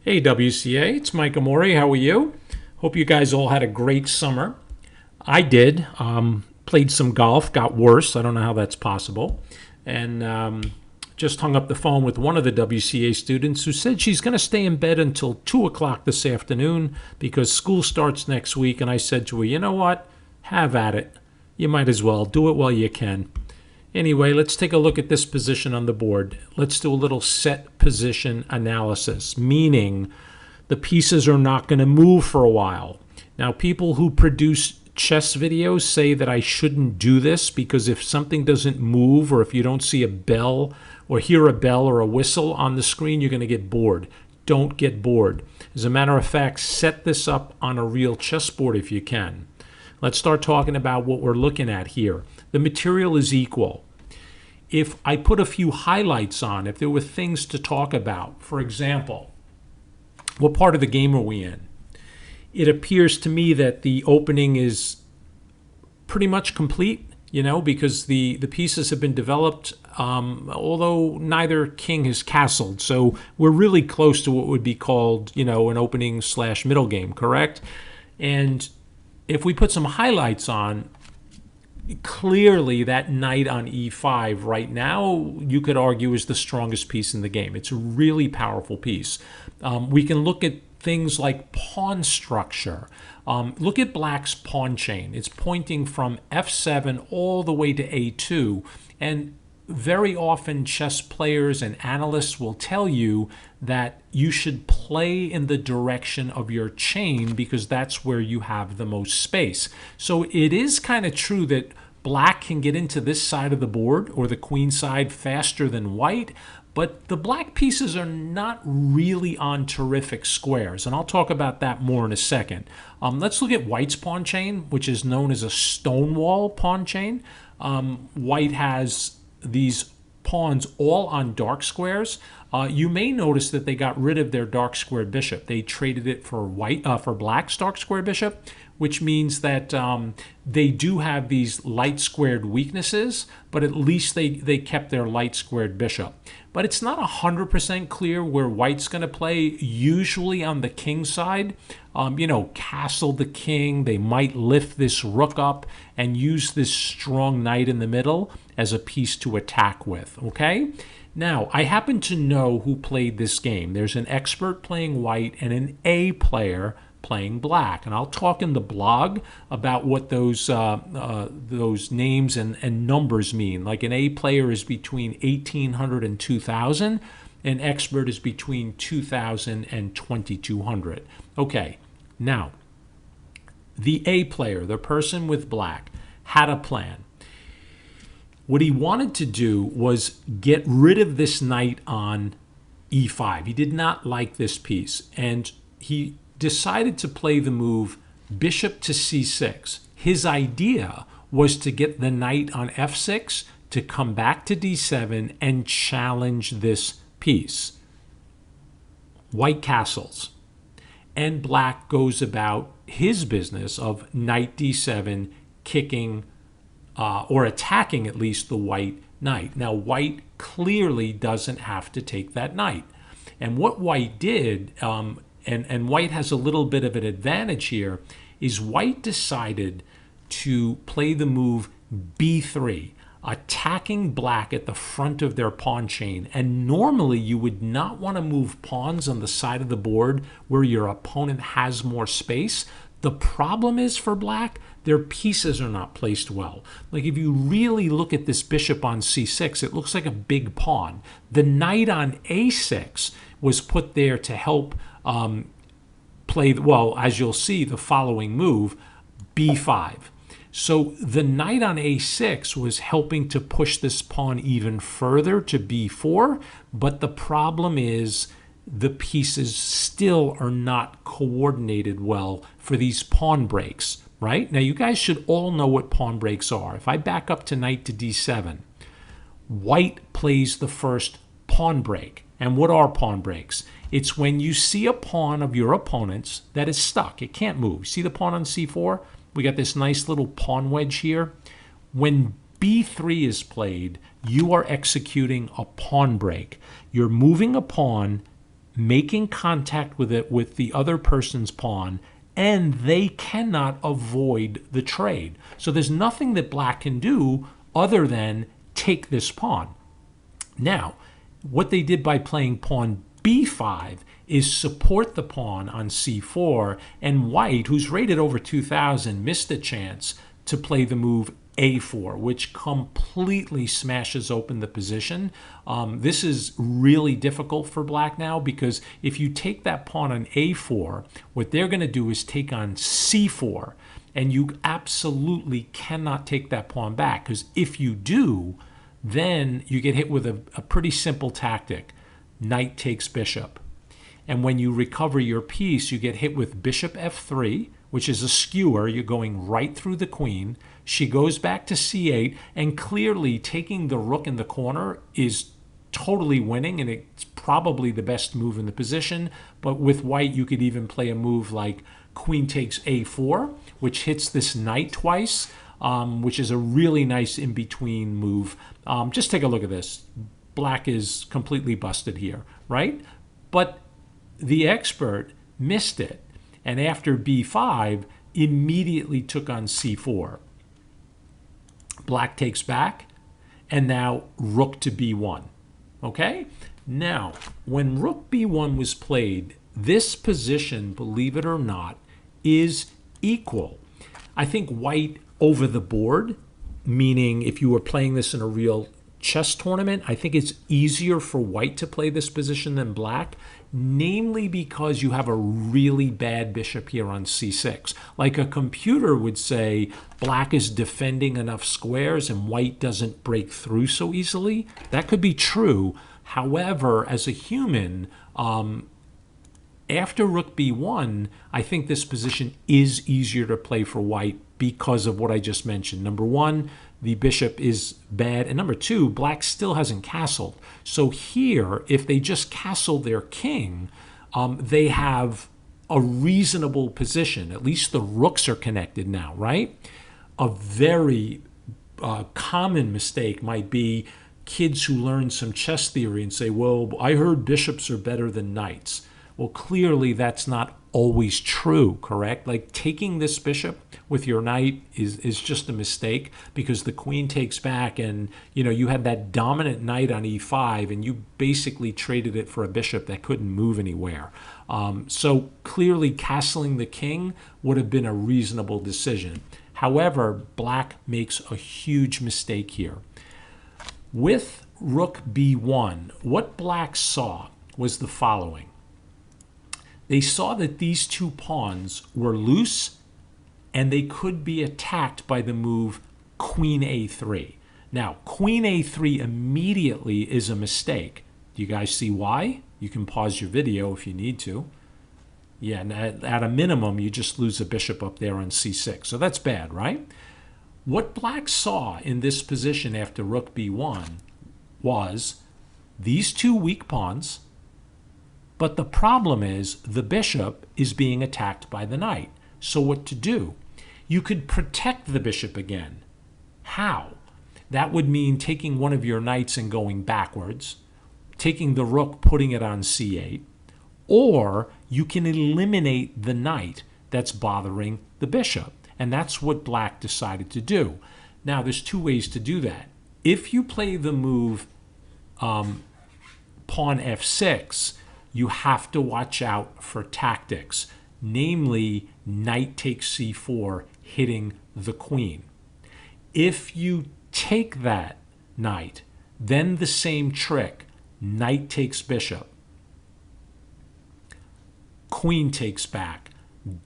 Hey WCA, it's Mike Amori. How are you? Hope you guys all had a great summer. I did. Played some golf, got worse. I don't know how that's possible. And just hung up the phone with one of the WCA students who said she's going to stay in bed until 2 o'clock this afternoon because school starts next week. And I said to her, you know what? Have at it. You might as well. Do it while you can. Anyway, let's take a look at this position on the board. Let's do a little set position analysis, meaning the pieces are not going to move for a while. Now, people who produce chess videos say that I shouldn't do this because if something doesn't move or if you don't see a bell or hear a bell or a whistle on the screen, you're going to get bored. Don't get bored. As a matter of fact, set this up on a real chessboard if you can. Let's start talking about what we're looking at here. The material is equal. If I put a few highlights on, if there were things to talk about, for example, what part of the game are we in? It appears to me that the opening is pretty much complete, because the pieces have been developed, although neither king has castled. So we're really close to what would be called, an opening/middle game, correct? And if we put some highlights on, clearly that knight on e5 right now, you could argue, is the strongest piece in the game. It's a really powerful piece. We can look at things like pawn structure. Look at black's pawn chain. It's pointing from f7 all the way to a2. And very often chess players and analysts will tell you that you should play in the direction of your chain because that's where you have the most space. So it is kind of true that black can get into this side of the board or the queen side faster than white, but the black pieces are not really on terrific squares, and I'll talk about that more in a second. Let's look at white's pawn chain, which is known as a Stonewall pawn chain. White has these pawns all on dark squares. You may notice that they got rid of their dark squared bishop. They traded it for black's dark squared bishop, which means that they do have these light squared weaknesses, but at least they kept their light squared bishop. But it's not 100% clear where white's going to play. Usually on the king side, castle the king. They might lift this rook up and use this strong knight in the middle as a piece to attack with, okay? Now, I happen to know who played this game. There's an expert playing white and an A player playing black, and I'll talk in the blog about what those names and numbers mean. Like an A player is between 1800 and 2000, an expert is between 2000 and 2200. Okay, now the A player, the person with black, had a plan. What he wanted to do was get rid of this knight on e5. He did not like this piece, and he decided to play the move bishop to c6. His idea was to get the knight on f6 to come back to d7 and challenge this piece. White castles, and black goes about his business of knight d7, kicking or attacking at least the white knight. Now, white clearly doesn't have to take that knight. And what white did, and white has a little bit of an advantage here, is white decided to play the move b3, attacking black at the front of their pawn chain. And normally you would not want to move pawns on the side of the board where your opponent has more space. The problem is for black, their pieces are not placed well. Like if you really look at this bishop on c6, it looks like a big pawn. The knight on a6 was put there to help play, well, as you'll see, the following move, b5. So the knight on a6 was helping to push this pawn even further to b4, but the problem is the pieces still are not coordinated well for these pawn breaks, right? Now, you guys should all know what pawn breaks are. If I back up to knight to d7, white plays the first pawn break. And what are pawn breaks? It's when you see a pawn of your opponent's that is stuck. It can't move. See the pawn on c4? We got this nice little pawn wedge here. When b3 is played, you are executing a pawn break. You're moving a pawn making contact with it with the other person's pawn, and they cannot avoid the trade. So there's nothing that black can do other than take this pawn. Now, what they did by playing pawn b5 is support the pawn on c4, and white, who's rated over 2,000, missed a chance to play the move a4, which completely smashes open the position. This is really difficult for black now, because if you take that pawn on a4, what they're going to do is take on c4, and you absolutely cannot take that pawn back, because if you do, then you get hit with a pretty simple tactic. Knight takes bishop. And when you recover your piece, you get hit with bishop f3, which is a skewer. You're going right through the queen. She goes back to c8, and clearly taking the rook in the corner is totally winning, and it's probably the best move in the position. But with white, you could even play a move like queen takes a4, which hits this knight twice, which is a really nice in-between move. Just take a look at this. Black is completely busted here, right? But the expert missed it, and after b5, immediately took on c4. Black takes back, and now rook to b1. Okay? Now, when rook b1 was played, this position, believe it or not, is equal. I think white over the board, meaning if you were playing this in a real chess tournament, I think it's easier for white to play this position than black, namely because you have a really bad bishop here on c6. Like a computer would say, black is defending enough squares and white doesn't break through so easily. That could be true. However, as a human, after rook b1, I think this position is easier to play for white because of what I just mentioned. Number one, the bishop is bad. And number two, black still hasn't castled. So here, if they just castle their king, they have a reasonable position. At least the rooks are connected now, right? A very common mistake might be kids who learn some chess theory and say, well, I heard bishops are better than knights. Well, clearly that's not always true, correct? Like taking this bishop with your knight is just a mistake, because the queen takes back, and you had that dominant knight on e5, and you basically traded it for a bishop that couldn't move anywhere. So clearly castling the king would have been a reasonable decision. However, black makes a huge mistake here. With rook b1, what black saw was the following. They saw that these two pawns were loose, and they could be attacked by the move queen a3. Now, queen a3 immediately is a mistake. Do you guys see why? You can pause your video if you need to. Yeah, and at a minimum, you just lose a bishop up there on c6. So that's bad, right? What black saw in this position after rook b1 was these two weak pawns, but the problem is the bishop is being attacked by the knight. So what to do? You could protect the bishop again. How? That would mean taking one of your knights and going backwards, taking the rook, putting it on c8, or you can eliminate the knight that's bothering the bishop. And that's what black decided to do. Now, there's two ways to do that. If you play the move pawn f6, you have to watch out for tactics, namely knight takes c4, hitting the queen. If you take that knight, then the same trick, knight takes bishop, queen takes back,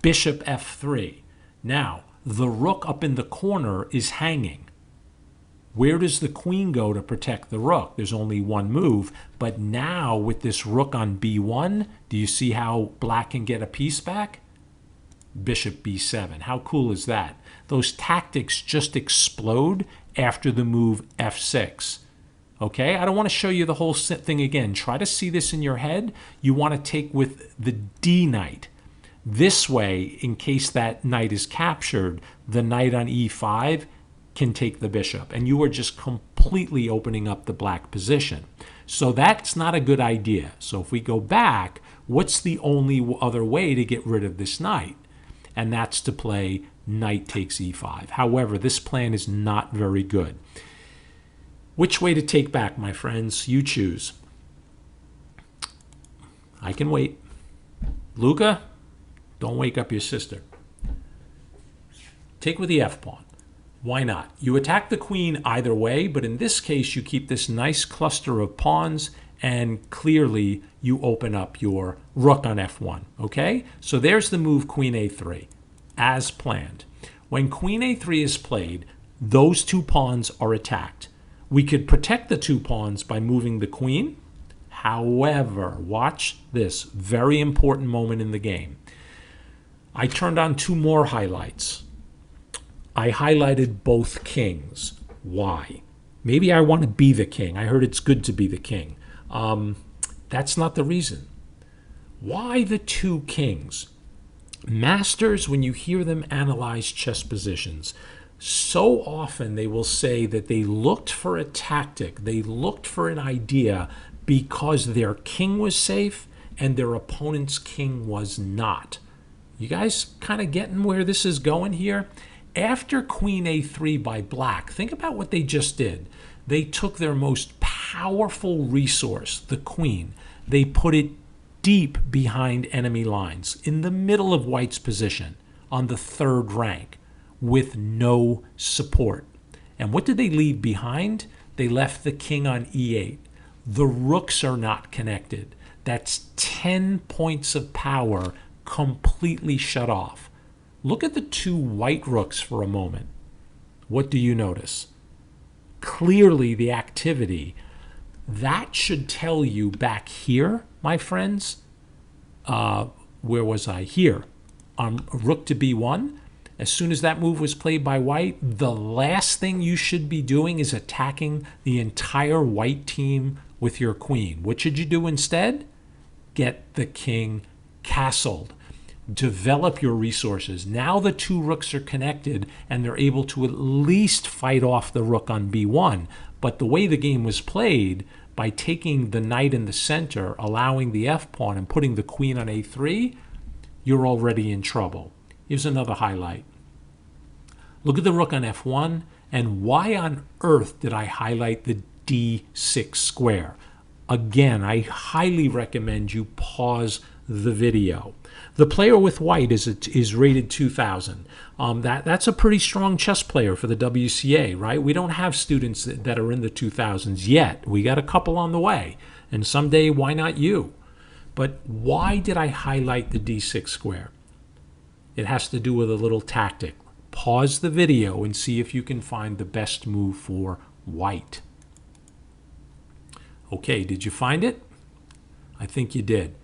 bishop f3. Now, the rook up in the corner is hanging. Where does the queen go to protect the rook? There's only one move. But now with this rook on b1, do you see how black can get a piece back? Bishop b7. How cool is that? Those tactics just explode after the move f6. Okay, I don't want to show you the whole thing again. Try to see this in your head. You want to take with the d knight. This way, in case that knight is captured, the knight on e5 can take the bishop, and you are just completely opening up the black position. So that's not a good idea. So if we go back, what's the only other way to get rid of this knight? And that's to play knight takes e5. However, this plan is not very good. Which way to take back, my friends? You choose. I can wait. Luca, don't wake up your sister. Take with the f-pawn. Why not? You attack the queen either way, but in this case, you keep this nice cluster of pawns, and clearly you open up your rook on f1, okay? So there's the move queen a3, as planned. When queen a3 is played, those two pawns are attacked. We could protect the two pawns by moving the queen. However, watch this very important moment in the game. I turned on two more highlights. I highlighted both kings. Why? Maybe I want to be the king. I heard it's good to be the king. That's not the reason. Why the two kings? Masters, when you hear them analyze chess positions, so often they will say that they looked for a tactic, they looked for an idea because their king was safe and their opponent's king was not. You guys kind of getting where this is going here? After queen a3 by black, think about what they just did. They took their most powerful resource, the queen. They put it deep behind enemy lines, in the middle of white's position, on the third rank, with no support. And what did they leave behind? They left the king on e8. The rooks are not connected. That's 10 points of power completely shut off. Look at the two white rooks for a moment. What do you notice? Clearly the activity. That should tell you back here, my friends, where was I? Here, on rook to b1. As soon as that move was played by white, the last thing you should be doing is attacking the entire white team with your queen. What should you do instead? Get the king castled. Develop your resources. Now the two rooks are connected and they're able to at least fight off the rook on b1. But the way the game was played, by taking the knight in the center, allowing the f-pawn, and putting the queen on a3, you're already in trouble. Here's another highlight. Look at the rook on f1, and why on earth did I highlight the d6 square? Again, I highly recommend you pause the video. The player with white is rated 2000. That's a pretty strong chess player for the WCA, right? We don't have students that are in the 2000s yet. We got a couple on the way, and someday, why not you? But why did I highlight the d6 square? It has to do with a little tactic. Pause the video and see if you can find the best move for white. Okay, did you find it? I think you did.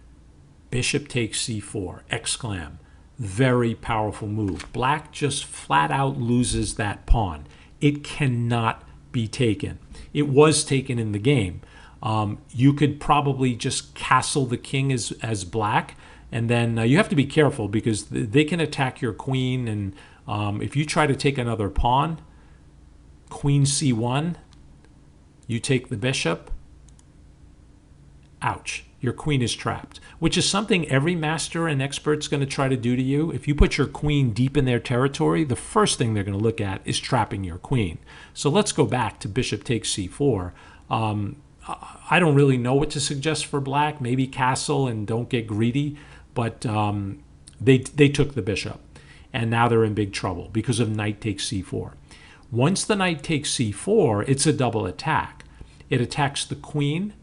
Bishop takes c4, exclam. Very powerful move. Black just flat out loses that pawn. It cannot be taken. It was taken in the game. You could probably just castle the king as black, and then you have to be careful because they can attack your queen, and if you try to take another pawn, queen c1, you take the bishop, ouch, your queen is trapped, which is something every master and expert's going to try to do to you. If you put your queen deep in their territory, the first thing they're going to look at is trapping your queen. So let's go back to bishop takes c4. I don't really know what to suggest for black. Maybe castle and don't get greedy, but they took the bishop, and now they're in big trouble because of knight takes c4. Once the knight takes c4, it's a double attack. It attacks the queen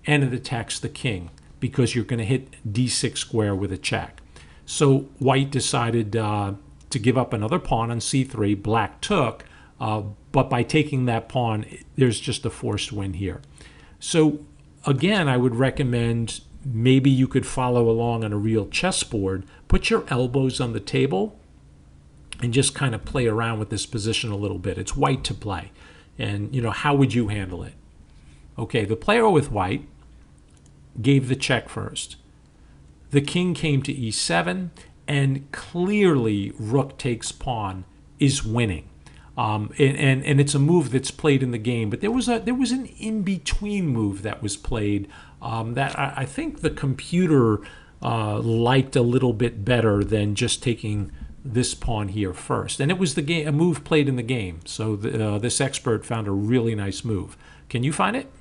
and it attacks the king because you're going to hit d6 square with a check. So white decided to give up another pawn on c3. Black took, but by taking that pawn, there's just a forced win here. So again, I would recommend maybe you could follow along on a real chessboard, put your elbows on the table, and just kind of play around with this position a little bit. It's white to play. And, you know, how would you handle it? Okay, the player with white gave the check first. The king came to e7, and clearly rook takes pawn is winning. And it's a move that's played in the game. But there was an in-between move that was played that I think the computer liked a little bit better than just taking this pawn here first. And it was a move played in the game. So this expert found a really nice move. Can you find it?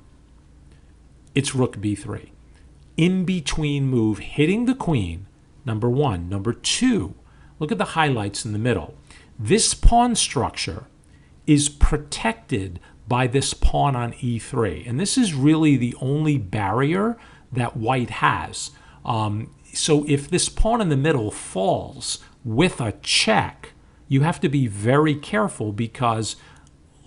It's rook b3. In-between move, hitting the queen, number one. Number two, look at the highlights in the middle. This pawn structure is protected by this pawn on e3. And this is really the only barrier that white has. So if this pawn in the middle falls with a check, you have to be very careful, because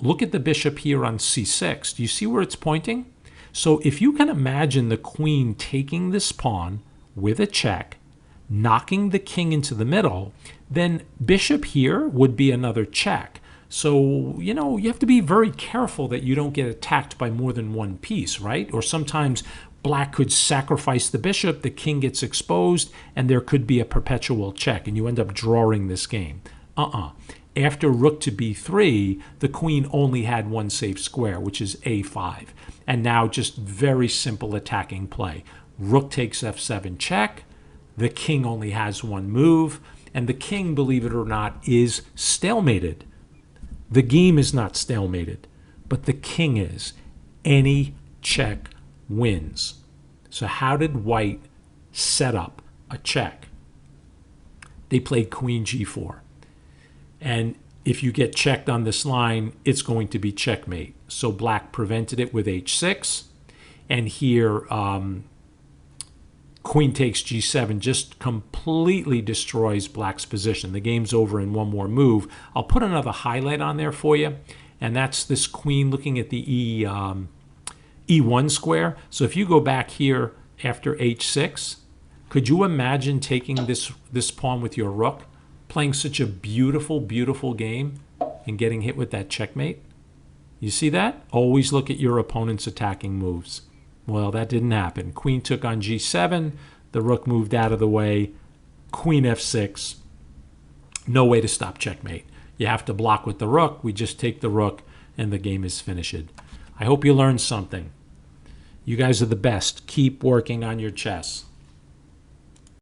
look at the bishop here on c6. Do you see where it's pointing? So if you can imagine the queen taking this pawn with a check, knocking the king into the middle, then bishop here would be another check. So, you know, you have to be very careful that you don't get attacked by more than one piece, right? Or sometimes black could sacrifice the bishop, the king gets exposed, and there could be a perpetual check, and you end up drawing this game. After rook to b3, the queen only had one safe square, which is a5. And now just very simple attacking play. Rook takes f7 check. The king only has one move. And the king, believe it or not, is stalemated. The game is not stalemated, but the king is. Any check wins. So how did white set up a check? They played queen g4. And if you get checked on this line, it's going to be checkmate. So black prevented it with h6. And here, queen takes g7 just completely destroys black's position. The game's over in one more move. I'll put another highlight on there for you. And that's this queen looking at the e1 square. So if you go back here after h6, could you imagine taking this pawn with your rook? Playing such a beautiful, beautiful game and getting hit with that checkmate? You see that? Always look at your opponent's attacking moves. Well, that didn't happen. Queen took on g7. The rook moved out of the way. Queen f6. No way to stop checkmate. You have to block with the rook. We just take the rook and the game is finished. I hope you learned something. You guys are the best. Keep working on your chess.